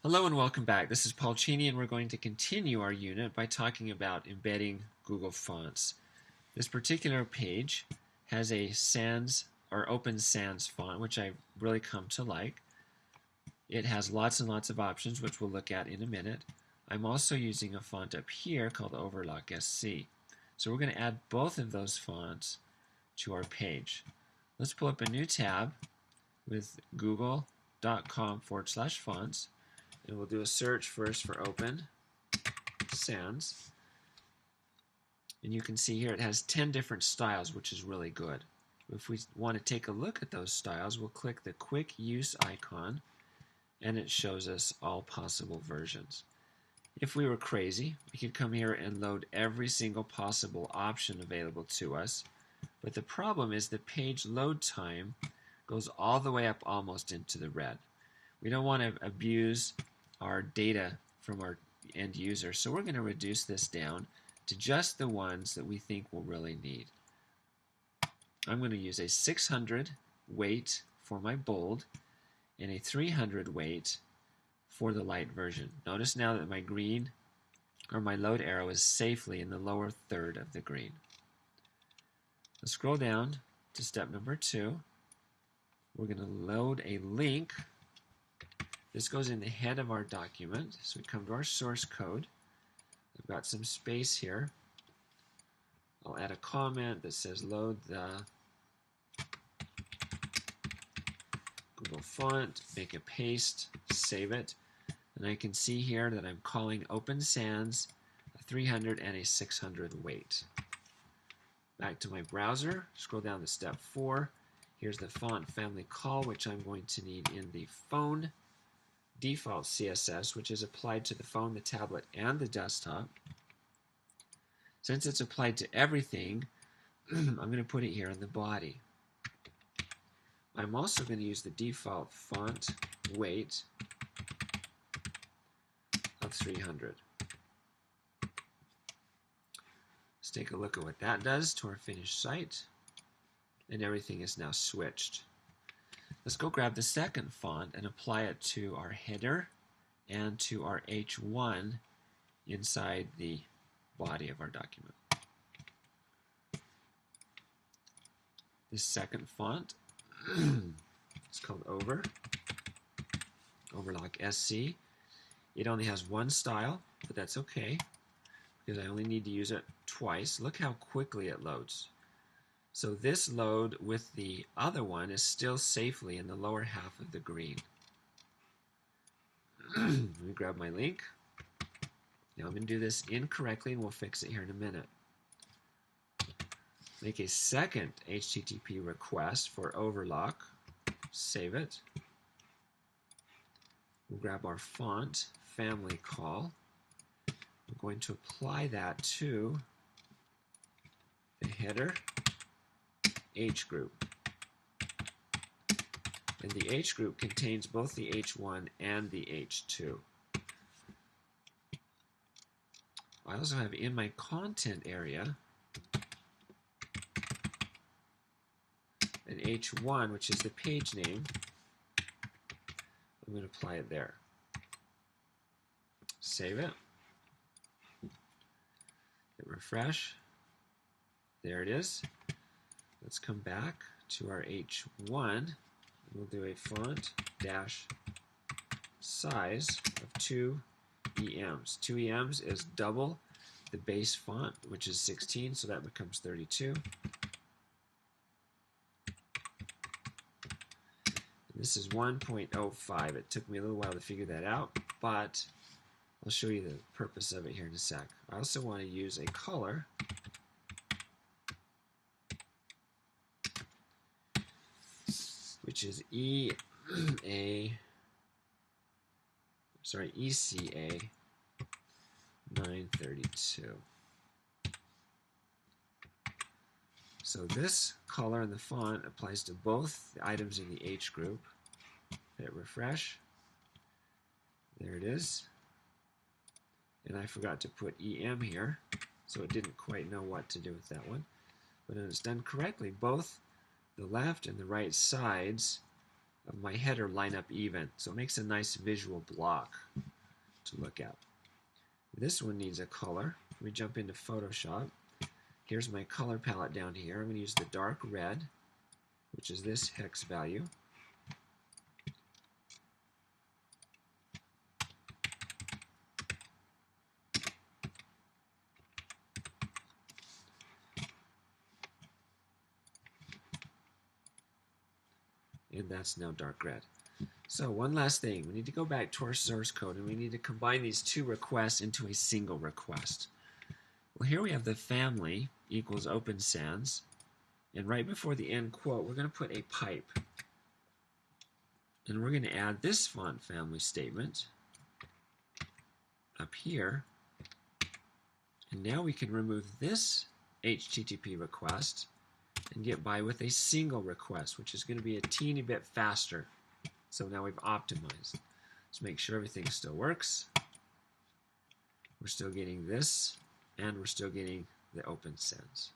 Hello and welcome back. This is Paul Cheney, and we're going to continue our unit by talking about embedding Google Fonts. This particular page has a Sans or Open Sans font, which I really come to like. It has lots and lots of options, which we'll look at in a minute. I'm also using a font up here called Overlock SC. So we're going to add both of those fonts to our page. Let's pull up a new tab with google.com/fonts. And we'll do a search first for Open Sans. And you can see here it has 10 different styles, which is really good. If we want to take a look at those styles, we'll click the Quick Use icon, and it shows us all possible versions. If we were crazy, we could come here and load every single possible option available to us. But the problem is the page load time goes all the way up almost into the red. We don't want to abuse our data from our end user, so we're going to reduce this down to just the ones that we think we'll really need. I'm going to use a 600 weight for my bold and a 300 weight for the light version. Notice now that my green or my load arrow is safely in the lower third of the green. Let's scroll down to step number 2. We're going to load a link. This goes in the head of our document. So we come to our source code. I've got some space here. I'll add a comment that says load the Google font, make a paste, save it. And I can see here that I'm calling Open Sans a 300 and a 600 weight. Back to my browser, scroll down to step 4. Here's the font family call, which I'm going to need in the phone default CSS, which is applied to the phone, the tablet, and the desktop. Since it's applied to everything, I'm going to put it here in the body. I'm also going to use the default font weight of 300. Let's take a look at what that does to our finished site. And everything is now switched. Let's go grab the second font and apply it to our header and to our H1 inside the body of our document. This second font is called Overlock SC. It only has one style, but that's okay because I only need to use it twice. Look how quickly it loads. So this load with the other one is still safely in the lower half of the green. Let me grab my link. Now I'm going to do this incorrectly and we'll fix it here in a minute. Make a second HTTP request for Overlock. Save it. We'll grab our font family call. We're going to apply that to the header H group. And the H group contains both the H1 and the H2. I also have in my content area an H1, which is the page name. I'm going to apply it there. Save it. Hit refresh. There it is. Let's come back to our H1. We'll do a font dash size of 2 EMs. 2 EMs is double the base font, which is 16, so that becomes 32. This is 1.05. It took me a little while to figure that out, but I'll show you the purpose of it here in a sec. I also want to use a color which is ECA 932. So this color in the font applies to both the items in the H group. Hit refresh. There it is. And I forgot to put EM here, so it didn't quite know what to do with that one. But when it's done correctly, both the left and the right sides of my header line up even, so it makes a nice visual block to look at. This one needs a color. We jump into Photoshop. Here's my color palette down here. I'm going to use the dark red, which is this hex value. And that's now dark red. So one last thing, we need to go back to our source code and we need to combine these two requests into a single request. Well, here we have the family equals open sans, and right before the end quote we're going to put a pipe, and we're going to add this font family statement up here, and now we can remove this HTTP request and get by with a single request, which is going to be a teeny bit faster. So now we've optimized. Let's make sure everything still works. We're still getting this, and we're still getting the open sans.